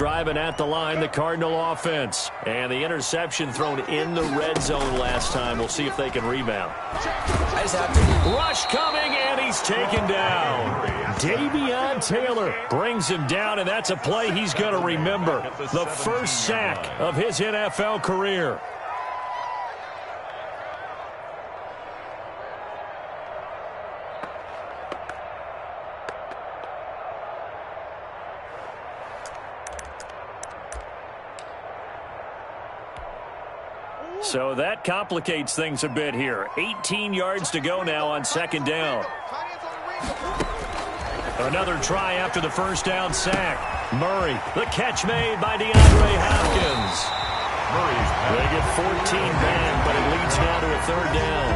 driving at the line, the Cardinal offense. And the interception thrown in the red zone last time. We'll see if they can rebound. Rush coming, and he's taken down. Davion Taylor brings him down, and that's a play he's going to remember. The first sack of his NFL career. So that complicates things a bit here. 18 yards to go now on second down. Another try after the first down sack. Murray, the catch made by DeAndre Hopkins. They get 14 back, but it leads now to a third down.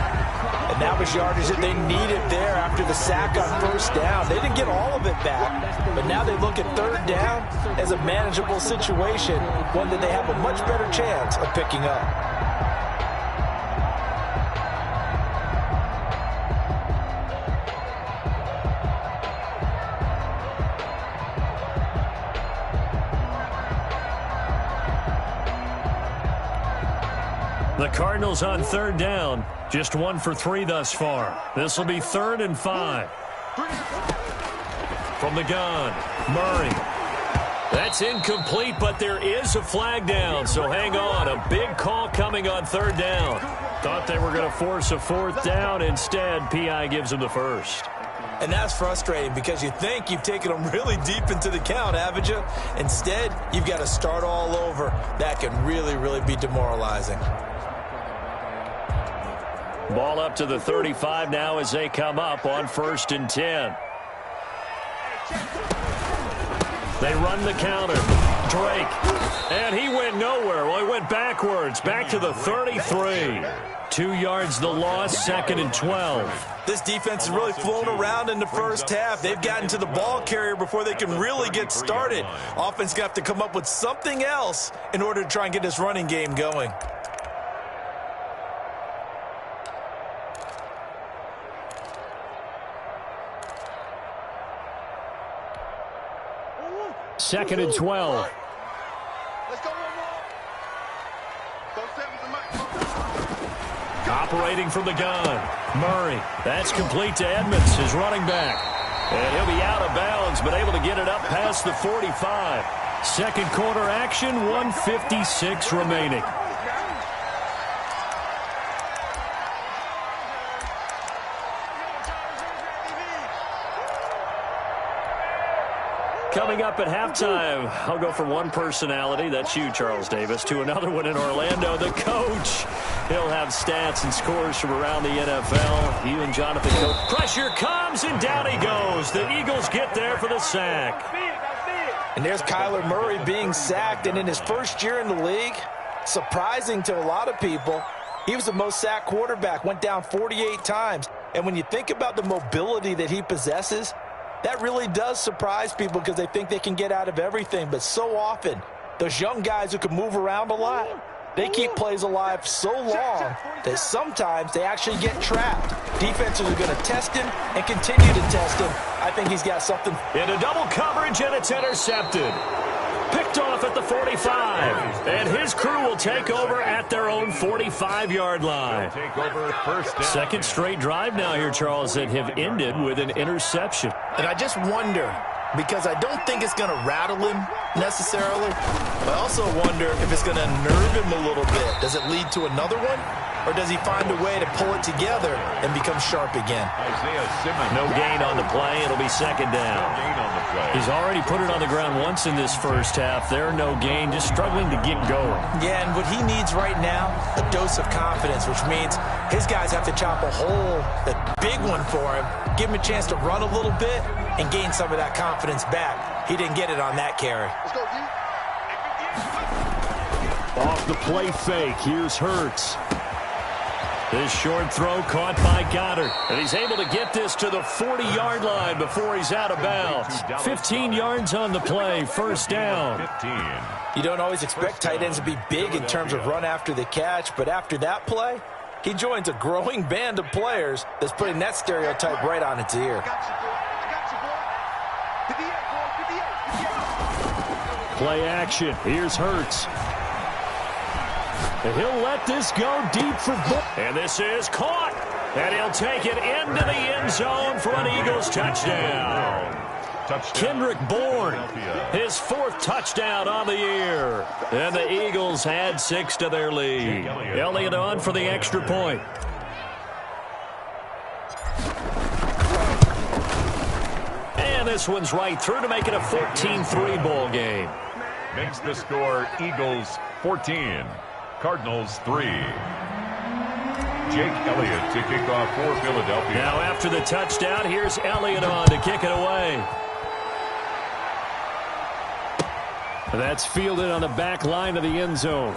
And that was yardage that they needed there after the sack on first down. They didn't get all of it back, but now they look at third down as a manageable situation, one that they have a much better chance of picking up. The Cardinals on third down, just 1 for 3 thus far. This will be 3rd and 5. From the gun, Murray. That's incomplete, but there is a flag down, so hang on. A big call coming on third down. Thought they were going to force a 4th down. Instead, P.I. gives them the first. And that's frustrating because you think you've taken them really deep into the count, haven't you? Instead, you've got to start all over. That can really, really be demoralizing. Ball up to the 35 now as they come up on 1st and 10. They run the counter. Drake. And he went nowhere. Well, he went backwards. Back to the 33. 2 yards the loss, 2nd and 12. This defense has really flown around in the first half. They've gotten to the ball carrier before they can really get started. Offense got to come up with something else in order to try and get this running game going. Second and 12. Operating from the gun. Murray. That's complete to Edmonds, his running back. And he'll be out of bounds, but able to get it up past the 45. Second quarter action, 1:56 remaining. Coming up at halftime, I'll go from one personality, that's you, Charles Davis, to another one in Orlando, the coach. He'll have stats and scores from around the NFL. You and Jonathan Coach. Pressure comes, and down he goes. The Eagles get there for the sack. And there's Kyler Murray being sacked, and in his first year in the league, surprising to a lot of people, he was the most sacked quarterback, went down 48 times. And when you think about the mobility that he possesses, that really does surprise people because they think they can get out of everything. But so often, those young guys who can move around a lot, they keep plays alive so long that sometimes they actually get trapped. Defenses are going to test him and continue to test him. I think he's got something. Into double coverage, and it's intercepted. Picked off at the 45. And his crew will take over at their own 45-yard line. Second straight drive now here, Charles, that have ended with an interception. And I just wonder, because I don't think it's going to rattle him necessarily, but I also wonder if it's going to nerve him a little bit. Does it lead to another one? Or does he find a way to pull it together and become sharp again? No gain on the play. It'll be second down. He's already put it on the ground once in this first half. There, no gain, just struggling to get going. Yeah, and what he needs right now, a dose of confidence, which means his guys have to chop a hole, a big one for him, give him a chance to run a little bit and gain some of that confidence back. He didn't get it on that carry. Off the play fake, here's Hurts. This short throw caught by Goddard. And he's able to get this to the 40-yard line before he's out of bounds. 15 yards on the play, first down. You don't always expect tight ends to be big in terms of run after the catch, but after that play, he joins a growing band of players that's putting that stereotype right on its ear. Play action. Here's Hurts. And he'll let this go deep for and this is caught. And he'll take it into the end zone for an Eagles touchdown. Kendrick Bourne, his 4th touchdown on the year. And the Eagles add 6 to their lead. Elliott on for the extra point. And this one's right through to make it a 14-3 ball game. Makes the score Eagles 14, Cardinals 3. Jake Elliott to kick off for Philadelphia. Now after the touchdown, here's Elliott on to kick it away. That's fielded on the back line of the end zone.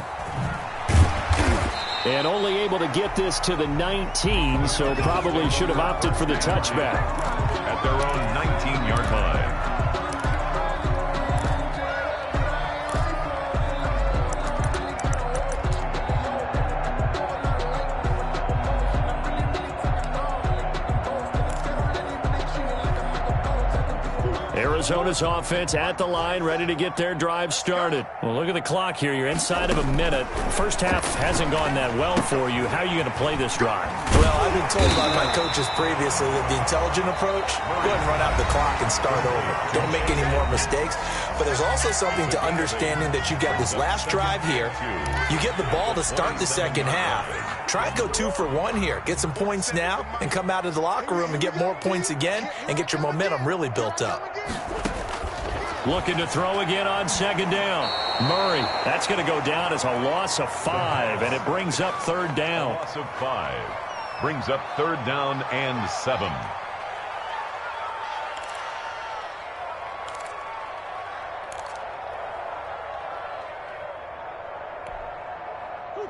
And only able to get this to the 19, so probably should have opted for the touchback. At their own 19-yard line. Arizona's offense at the line, ready to get their drive started. Well, look at the clock here. You're inside of a minute. First half hasn't gone that well for you. How are you going to play this drive? Well, I've been told by my coaches previously that the intelligent approach, go ahead and run out the clock and start over. Don't make any more mistakes. But there's also something to understanding that you got this last drive here. You get the ball to start the second half. Try and go 2 for 1 here. Get some points now and come out of the locker room and get more points again and get your momentum really built up. Looking to throw again on second down. Murray, that's going to go down as a loss of 5, and it brings up 3rd down. A loss of 5 brings up 3rd down and 7.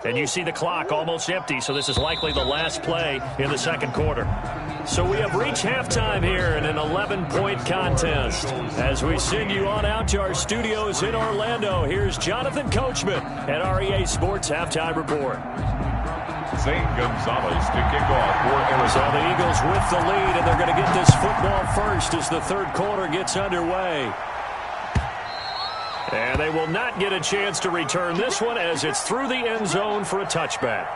And you see the clock almost empty, so this is likely the last play in the second quarter. So we have reached halftime here in an 11-point contest. As we send you on out to our studios in Orlando, here's Jonathan Coachman at REA Sports Halftime Report. St. Gonzalez to kick off for Arizona. So the Eagles with the lead, and they're going to get this football first as the third quarter gets underway. And they will not get a chance to return this one as it's through the end zone for a touchback.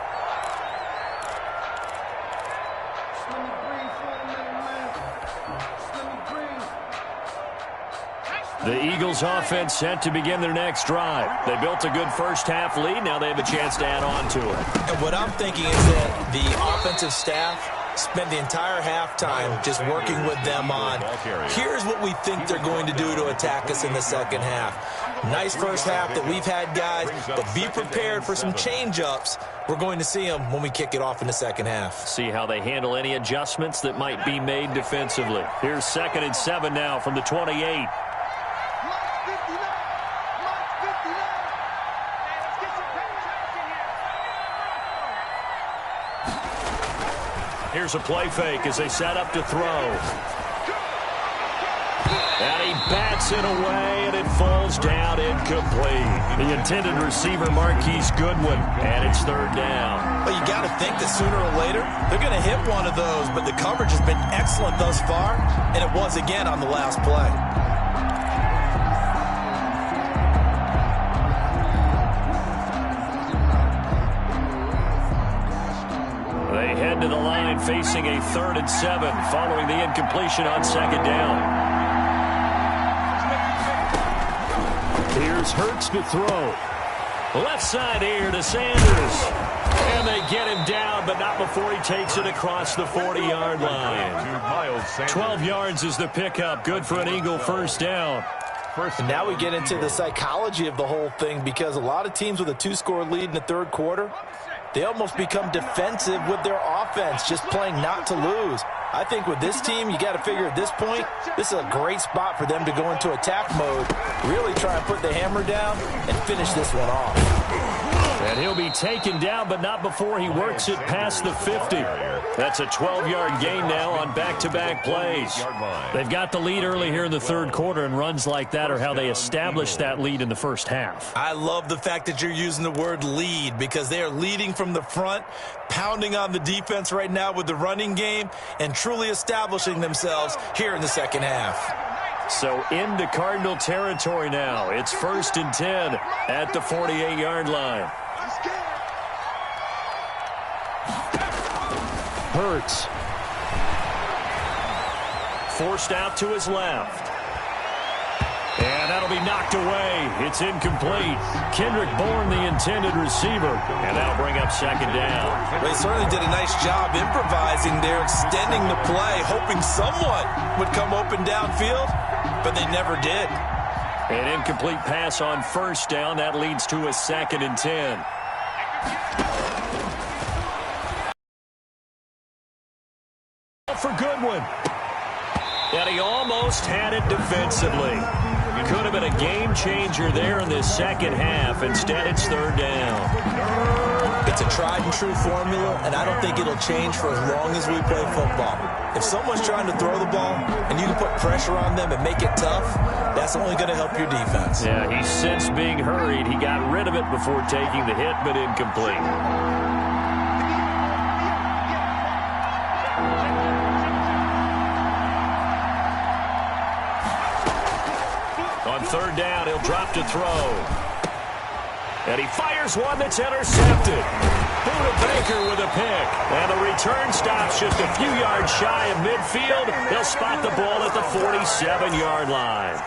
The Eagles offense set to begin their next drive. They built a good first half lead. Now they have a chance to add on to it. And what I'm thinking is that the offensive staff spend the entire halftime just working with them on, here's what we think they're going to do to attack us in the second half. Nice first half that we've had, guys, but be prepared for some change-ups. We're going to see them when we kick it off in the second half. See how they handle any adjustments that might be made defensively. Here's 2nd and 7 now from the 28. Here's a play fake as they set up to throw. And he bats it away, and it falls down incomplete. The intended receiver, Marquise Goodwin, and it's 3rd down. Well, you got to think that sooner or later, they're going to hit one of those, but the coverage has been excellent thus far, and it was again on the last play. They head to the line facing a 3rd and 7 following the incompletion on 2nd down. Here's Hurts to throw. Left side here to Sanders. And they get him down, but not before he takes it across the 40-yard line. 12 yards is the pickup. Good for an Eagle first down. And now we get into the psychology of the whole thing, because a lot of teams with a 2-score lead in the third quarter, they almost become defensive with their offense, just playing not to lose. I think with this team, you got to figure at this point, this is a great spot for them to go into attack mode, really try and put the hammer down and finish this one off. And he'll be taken down, but not before he works it past the 50. That's a 12-yard gain now on back-to-back plays. They've got the lead early here in the third quarter, and runs like that are how they established that lead in the first half. I love the fact that you're using the word lead, because they are leading from the front, pounding on the defense right now with the running game, and truly establishing themselves here in the second half. So into Cardinal territory now. It's 1st and 10 at the 48-yard line. Hurts. Forced out to his left. And that'll be knocked away. It's incomplete. Kendrick Bourne, the intended receiver. And that'll bring up 2nd down. They certainly did a nice job improvising there, extending the play, hoping someone would come open downfield, but they never did. An incomplete pass on 1st down. That leads to a 2nd and 10. For Goodwin. And he almost had it defensively. Could have been a game changer there in this second half. Instead, it's 3rd down. It's a tried and true formula, and I don't think it'll change for as long as we play football. If someone's trying to throw the ball and you can put pressure on them and make it tough, that's only going to help your defense. Yeah, he's since being hurried. He got rid of it before taking the hit, but incomplete. On 3rd down, he'll drop to throw. And he fires one that's intercepted. Buda Baker with a pick. And the return stops just a few yards shy of midfield. They'll spot the ball at the 47-yard line.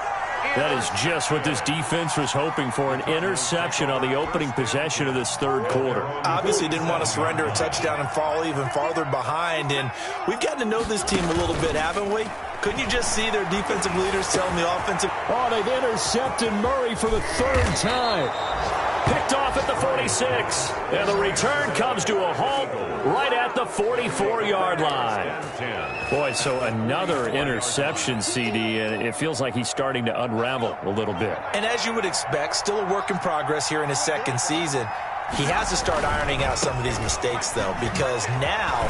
That is just what this defense was hoping for, an interception on the opening possession of this 3rd quarter. Obviously didn't want to surrender a touchdown and fall even farther behind. And we've gotten to know this team a little bit, haven't we? Couldn't you just see their defensive leaders telling the offensive... Oh, they've intercepted Murray for the 3rd time. Picked off at the 46. And the return comes to a halt right at the 44-yard line. Boy, so another interception, CD, and it feels like he's starting to unravel a little bit. And as you would expect, still a work in progress here in his 2nd season. He has to start ironing out some of these mistakes, though, because now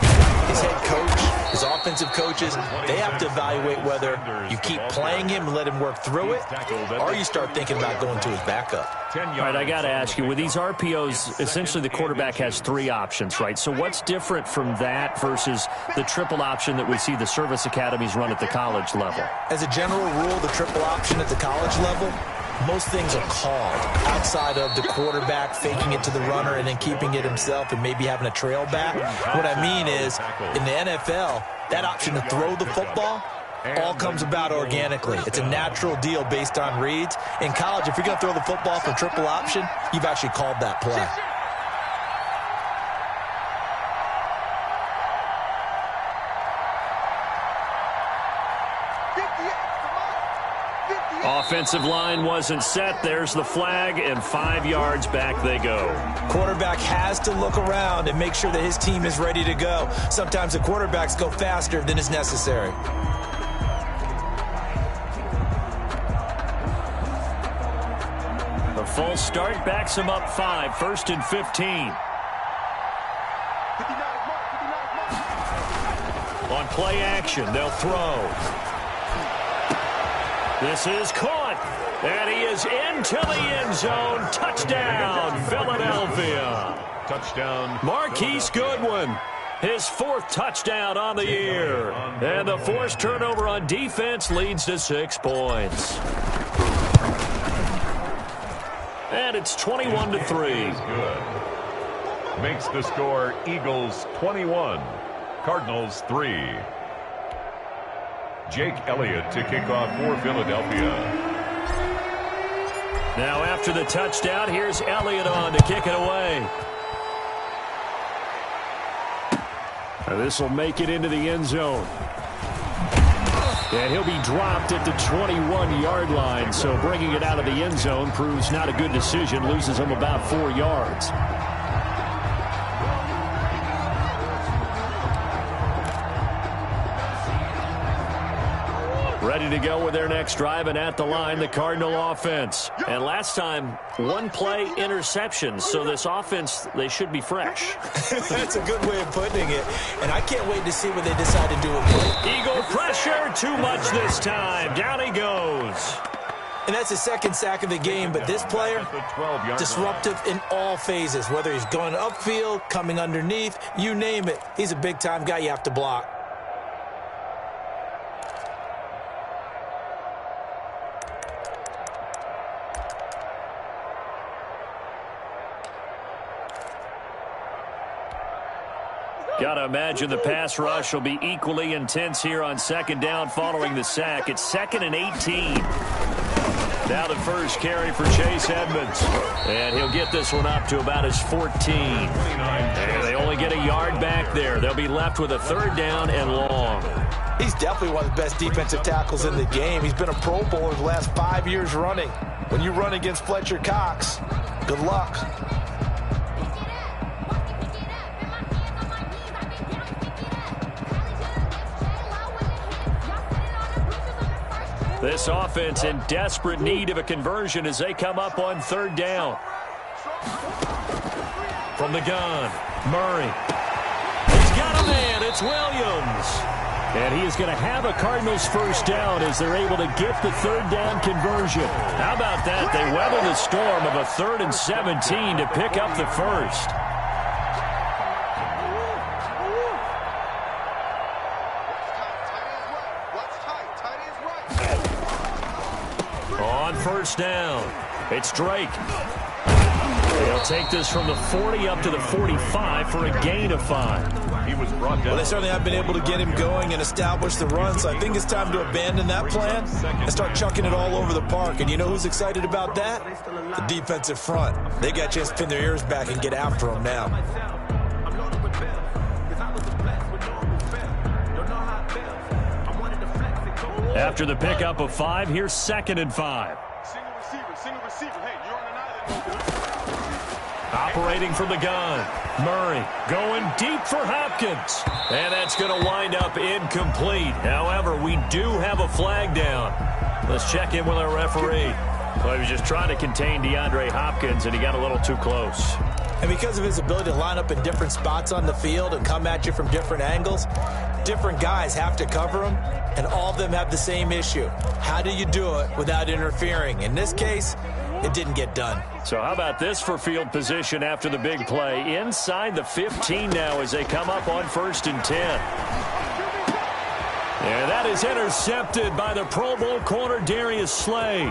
his head coach, his offensive coaches, they have to evaluate whether you keep playing him and let him work through it, or you start thinking about going to his backup. All right, I got to ask you, with these RPOs, essentially the quarterback has 3 options, right? So what's different from that versus the triple option that we see the service academies run at the college level? As a general rule, the triple option at the college level, most things are called outside of the quarterback faking it to the runner and then keeping it himself and maybe having a trail back. What I mean is, in the NFL, that option to throw the football all comes about organically. It's a natural deal based on reads. In college, if you're going to throw the football for triple option, you've actually called that play. Offensive line wasn't set. There's the flag, and 5 yards back they go. Quarterback has to look around and make sure that his team is ready to go. Sometimes the quarterbacks go faster than is necessary. A false start backs him up 5, 1st and 15. On play action, they'll throw. This is caught, and he is into the end zone. Touchdown, Philadelphia. Touchdown, Marquise Goodwin, his 4th touchdown on the year. And the forced turnover on defense leads to 6 points. And it's 21-3. Good. Makes the score Eagles 21, Cardinals 3. Jake Elliott to kick off for Philadelphia. Now after the touchdown, here's Elliott on to kick it away. This will make it into the end zone. And he'll be dropped at the 21-yard line, so bringing it out of the end zone proves not a good decision, loses him about 4 yards. Ready to go with their next drive, and at the line, the Cardinal offense. And last time, 1 play interception, so this offense, they should be fresh. That's a good way of putting it, and I can't wait to see what they decide to do with it. Eagle pressure, too much this time. Down he goes. And that's his 2nd sack of the game, but this player, disruptive in all phases, whether he's going upfield, coming underneath, you name it. He's a big-time guy you have to block. Got to imagine the pass rush will be equally intense here on second down following the sack. It's 2nd and 18. Now the first carry for Chase Edmonds. And he'll get this one up to about his 14. And they only get a yard back there. They'll be left with a 3rd down and long. He's definitely one of the best defensive tackles in the game. He's been a Pro Bowler the last 5 years running. When you run against Fletcher Cox, good luck. This offense in desperate need of a conversion as they come up on 3rd down. From the gun, Murray. He's got a man. It's Williams. And he is going to have a Cardinals first down as they're able to get the 3rd down conversion. How about that? They weather the storm of a 3rd and 17 to pick up the first. On first down, it's Drake. He'll take this from the 40 up to the 45 for a gain of 5. He was brought down. Well, they certainly have been able to get him going and establish the run, so I think it's time to abandon that plan and start chucking it all over the park. And you know who's excited about that? The defensive front. They got a chance to pin their ears back and get after him now. After the pickup of 5, here's 2nd and 5. Single receiver. Hey, you're on another. Operating from the gun, Murray going deep for Hopkins. And that's going to wind up incomplete. However, we do have a flag down. Let's check in with our referee. Well, he was just trying to contain DeAndre Hopkins, and he got a little too close. And because of his ability to line up in different spots on the field and come at you from different angles, different guys have to cover him, and all of them have the same issue. How do you do it without interfering? In this case, it didn't get done. So how about this for field position after the big play? Inside the 15 now as they come up on 1st and 10. And that is intercepted by the Pro Bowl corner Darius Slay.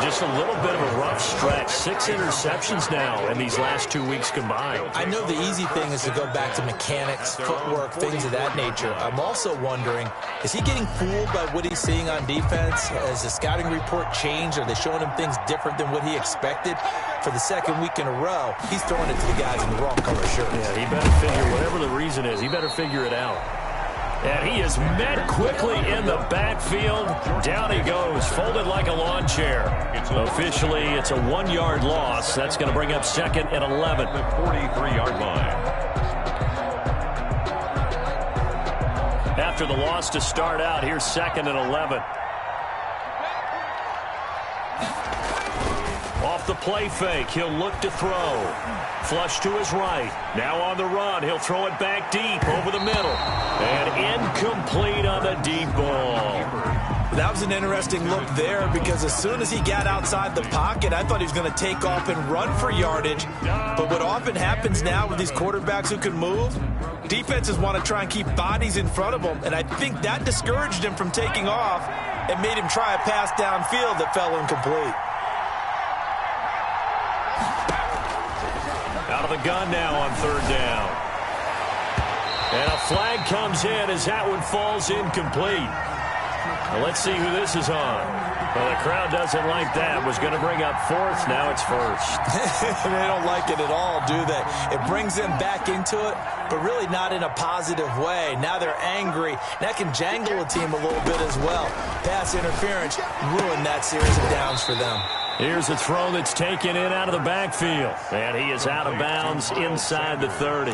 Just a little bit of a rough stretch. 6 interceptions now in these last 2 weeks combined. I know the easy thing is to go back to mechanics, footwork, things of that nature. I'm also wondering, is he getting fooled by what he's seeing on defense? Has the scouting report changed? Are they showing him things different than what he expected? For the 2nd week in a row, he's throwing it to the guys in the wrong color shirts. Yeah, he better figure, whatever the reason is, he better figure it out. And he is met quickly in the backfield. Down he goes, folded like a lawn chair. Officially, it's a 1-yard loss. That's going to bring up 2nd and 11. The 43-yard line. After the loss to start out, here's 2nd and 11. Off the play fake, he'll look to throw. Flush to his right. Now on the run, he'll throw it back deep over the middle. And incomplete on the deep ball. That was an interesting look there because as soon as he got outside the pocket, I thought he was going to take off and run for yardage. But what often happens now with these quarterbacks who can move, defenses want to try and keep bodies in front of them. And I think that discouraged him from taking off and made him try a pass downfield that fell incomplete. Out of the gun now on 3rd down. And a flag comes in as that one falls incomplete. Well, let's see who this is on. Well, the crowd doesn't like that. Was going to bring up 4th. Now it's 1st. They don't like it at all, do they? It brings them back into it, but really not in a positive way. Now they're angry. That can jangle a team a little bit as well. Pass interference ruined that series of downs for them. Here's a throw that's taken in out of the backfield. And he is out of bounds inside the 30.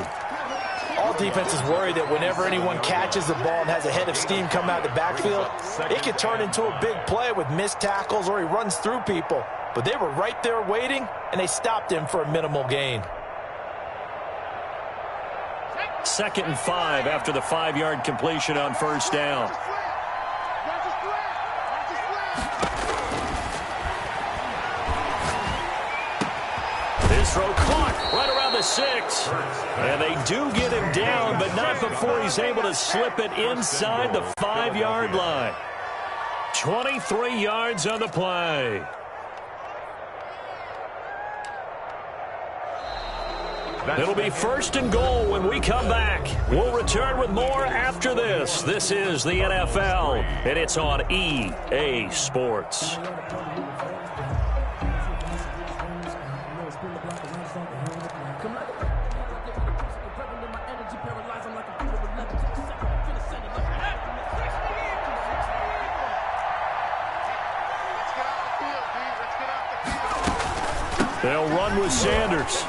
All defenses worry that whenever anyone catches the ball and has a head of steam come out of the backfield, it could turn into a big play with missed tackles or he runs through people. But they were right there waiting, and they stopped him for a minimal gain. 2nd and 5 after the 5-yard completion on 1st down. This throw caught right around the 6. And they do get him down, but not before he's able to slip it inside the 5-yard line. 23 yards on the play. It'll be 1st and goal when we come back. We'll return with more after this. This is the NFL, and it's on EA Sports. They'll run with Sanders.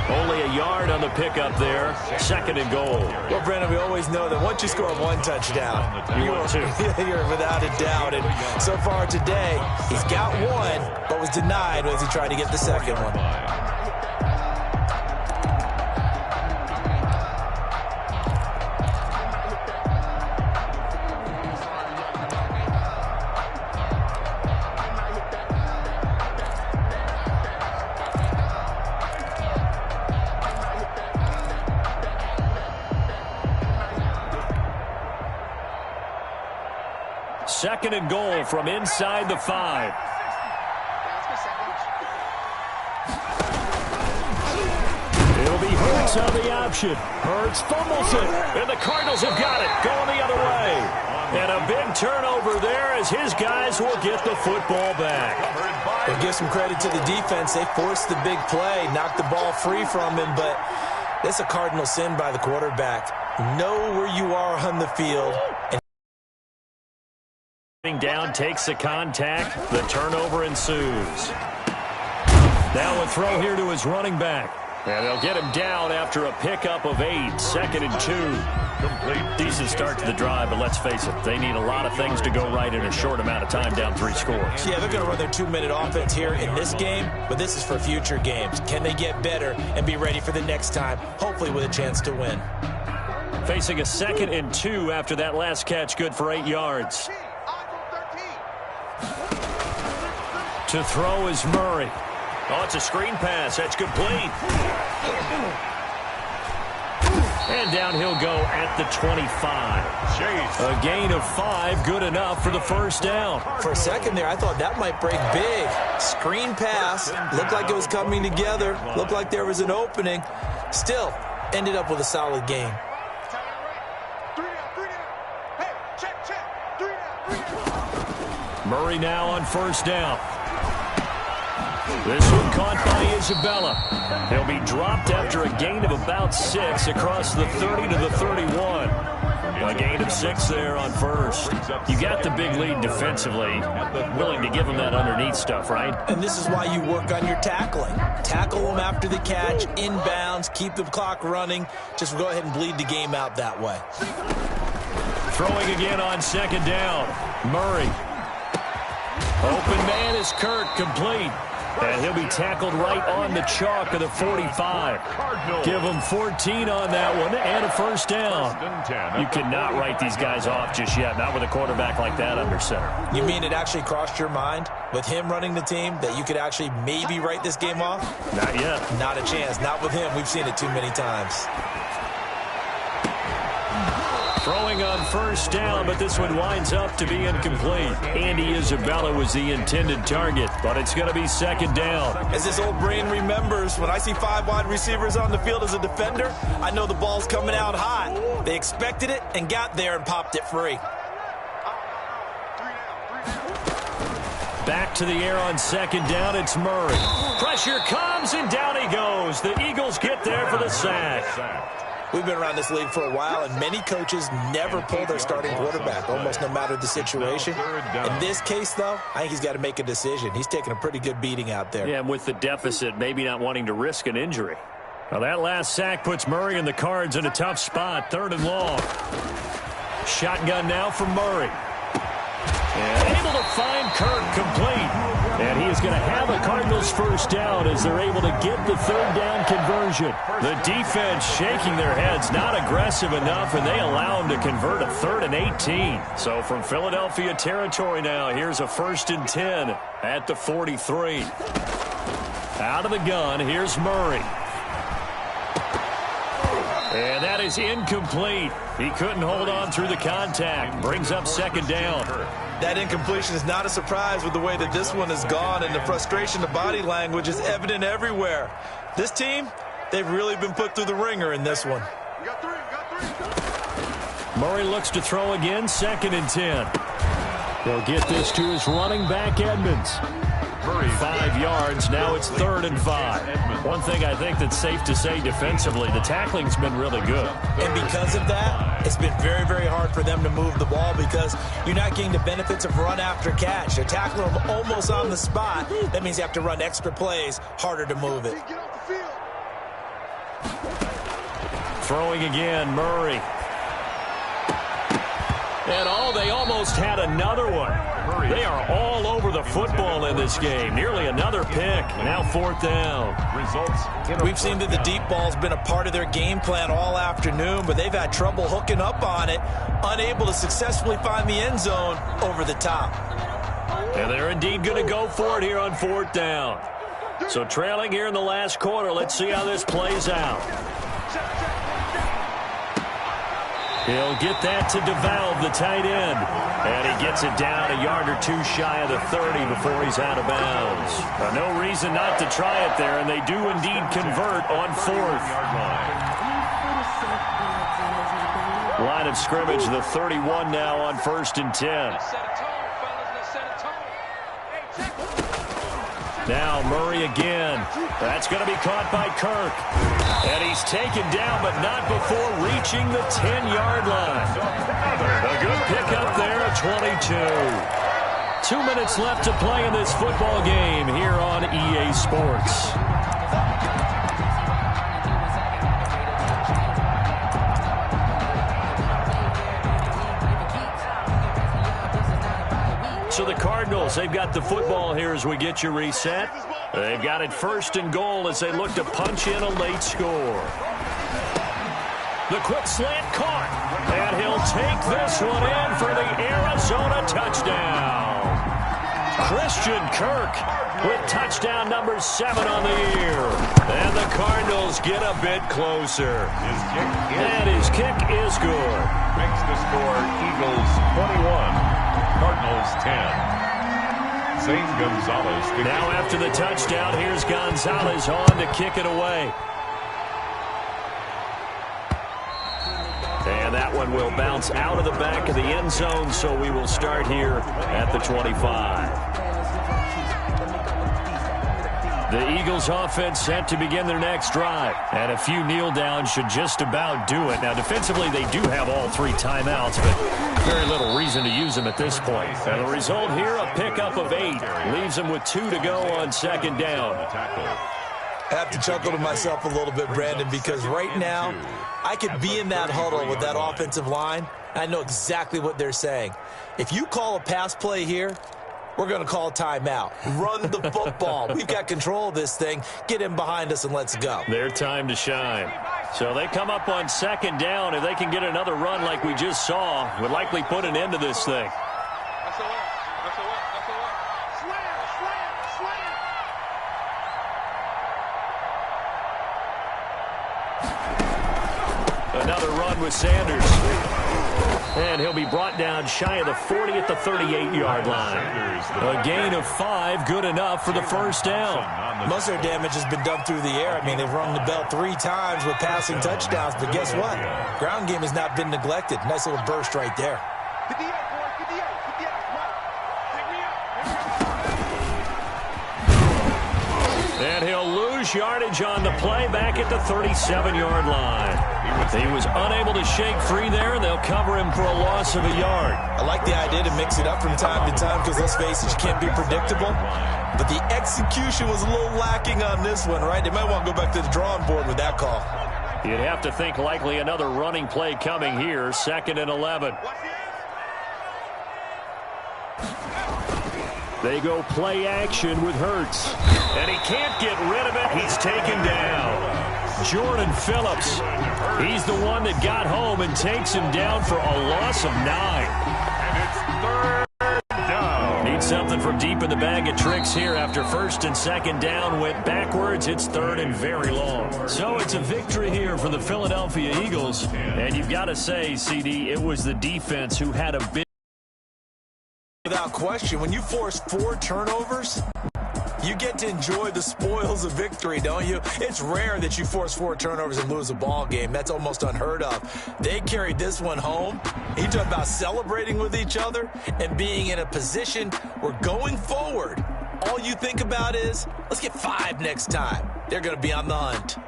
Only a yard on the pickup there. 2nd and goal. Well, Brandon, we always know that once you score one touchdown, you're without a doubt. And so far today, he's got one, but was denied as he tried to get the second one. 2nd and goal from inside the 5. It'll be Hurts on the option. Hurts fumbles it, and the Cardinals have got it, going the other way. And a big turnover there as his guys will get the football back. We'll give some credit to the defense. They forced the big play, knocked the ball free from him, but that's a cardinal sin by the quarterback. Know where you are on the field. Down, takes the contact. The turnover ensues. Now a throw here to his running back. And they'll get him down after a pickup of 8. 2nd and 2. Complete. Decent start to the drive, but let's face it, they need a lot of things to go right in a short amount of time, down 3 scores. Yeah, they're going to run their 2-minute offense here in this game, but this is for future games. Can they get better and be ready for the next time, hopefully with a chance to win? Facing a 2nd and 2 after that last catch, good for 8 yards. To throw is Murray. Oh, it's a screen pass. That's complete. And down he'll go at the 25. A gain of 5, good enough for the 1st down. For a second there, I thought that might break big. Screen pass. Looked like it was coming together. Looked like there was an opening. Still, ended up with a solid gain. Murray now on 1st down. This one caught by Isabella. He'll be dropped after a gain of about 6 across the 30 to the 31. A gain of 6 there on 1st. You got the big lead defensively. Willing to give him that underneath stuff, right? And this is why you work on your tackling. Tackle them after the catch, inbounds, keep the clock running. Just go ahead and bleed the game out that way. Throwing again on 2nd down. Murray. Open man is Kirk, complete. And he'll be tackled right on the chalk of the 45. Give him 14 on that one and a 1st down. You cannot write these guys off just yet, not with a quarterback like that under center. You mean it actually crossed your mind with him running the team that you could actually maybe write this game off? Not yet. Not a chance. Not with him. We've seen it too many times. Throwing on 1st down, but this one winds up to be incomplete. Andy Isabella was the intended target, but it's going to be 2nd down. As this old brain remembers, when I see 5 wide receivers on the field as a defender, I know the ball's coming out hot. They expected it and got there and popped it free. Back to the air on 2nd down, it's Murray. Pressure comes, and down he goes. The Eagles get there for the sack. We've been around this league for a while, and many coaches never pull their starting quarterback, almost no matter the situation. In this case, though, I think he's got to make a decision. He's taking a pretty good beating out there. Yeah, and with the deficit, maybe not wanting to risk an injury. Now, that last sack puts Murray and the Cards in a tough spot, 3rd and long. Shotgun now for Murray. And able to find Kirk, complete. And he is going to have a Cardinals 1st down as they're able to get the 3rd down conversion. The defense shaking their heads, not aggressive enough, and they allow him to convert a 3rd and 18. So from Philadelphia territory now, here's a 1st and 10 at the 43. Out of the gun, here's Murray. And that is incomplete. He couldn't hold on through the contact. Brings up 2nd down. That incompletion is not a surprise with the way that this one has gone, and the frustration, the body language is evident everywhere. This team, they've really been put through the ringer in this one. We got three. Murray looks to throw again, 2nd and 10. He'll get this to his running back, Edmonds. 5 yards, now it's 3rd and 5. One thing I think that's safe to say defensively, the tackling's been really good. And because of that, it's been very, very hard for them to move the ball because you're not getting the benefits of run after catch. They're tackling them almost on the spot. That means you have to run extra plays, harder to move it. Throwing again, Murray. And they almost had another one. They are all over the football in this game. Nearly another pick. Now 4th down. We've seen that the deep ball's been a part of their game plan all afternoon, but they've had trouble hooking up on it, unable to successfully find the end zone over the top. And they're indeed going to go for it here on 4th down. So trailing here in the last quarter, let's see how this plays out. He'll get that to DeValve, the tight end. And he gets it down a yard or 2 shy of the 30 before he's out of bounds. No reason not to try it there, and they do indeed convert on 4th. Line of scrimmage, the 31 now on 1st and 10. Now Murray again. That's going to be caught by Kirk. And he's taken down, but not before reaching the 10-yard line. A good pickup there at 22. 2 minutes left to play in this football game here on EA Sports. So the Cardinals, they've got the football here as we get you reset. They've got it 1st and goal as they look to punch in a late score. The quick slant caught. And he'll take this one in for the Arizona touchdown. Christian Kirk with touchdown number 7 on the year. And the Cardinals get a bit closer. And his kick is good. Makes the score Eagles 21. Cardinals 10. Zane Gonzalez. Now after the touchdown, here's Gonzalez on to kick it away. And that one will bounce out of the back of the end zone, so we will start here at the 25. The Eagles offense set to begin their next drive. And a few kneel downs should just about do it. Now defensively they do have all 3 timeouts, but very little reason to use them at this point. And the result here, a pickup of 8. Leaves them with 2 to go on 2nd down. I have to chuckle to myself a little bit, Brandon, because right now I could be in that huddle with that offensive line. I know exactly what they're saying. If you call a pass play here, we're going to call a timeout. Run the football. We've got control of this thing. Get in behind us and let's go. Their time to shine. So they come up on 2nd down. If they can get another run like we just saw, would likely put an end to this thing. Another run with Sanders. And he'll be brought down shy of the 40 at the 38-yard line. A gain of 5, good enough for the 1st down. Most of their damage has been done through the air. I mean, they've rung the bell 3 times with passing touchdowns, but guess what? Ground game has not been neglected. Nice little burst right there. And he'll lose yardage on the play back at the 37-yard line. He was unable to shake free there, and they'll cover him for a loss of a yard. I like the idea to mix it up from time to time because, let's face it, you can't be predictable. But the execution was a little lacking on this one, right? They might want to go back to the drawing board with that call. You'd have to think likely another running play coming here, 2nd and 11. They go play action with Hurts. And he can't get rid of it. He's taken down. Jordan Phillips. He's the one that got home and takes him down for a loss of 9. And it's 3rd down. Need something from deep in the bag of tricks here after 1st and 2nd down went backwards. It's 3rd and very long. So it's a victory here for the Philadelphia Eagles. And you've got to say, CD, it was the defense who had a big Without question, when you force 4 turnovers, you get to enjoy the spoils of victory, don't you? It's rare that you force 4 turnovers and lose a ball game. That's almost unheard of. They carried this one home. You talk about celebrating with each other and being in a position where going forward, all you think about is, let's get 5 next time. They're going to be on the hunt.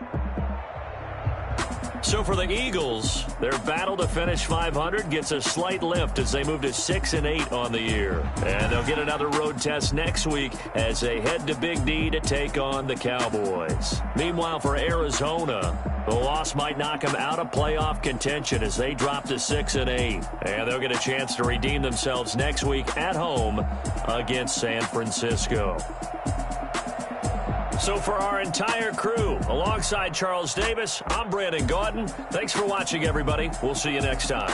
So for the Eagles, their battle to finish 500 gets a slight lift as they move to 6-8 on the year. And they'll get another road test next week as they head to Big D to take on the Cowboys. Meanwhile, for Arizona, the loss might knock them out of playoff contention as they drop to 6-8. And they'll get a chance to redeem themselves next week at home against San Francisco. So for our entire crew, alongside Charles Davis, I'm Brandon Gaudin. Thanks for watching, everybody. We'll see you next time.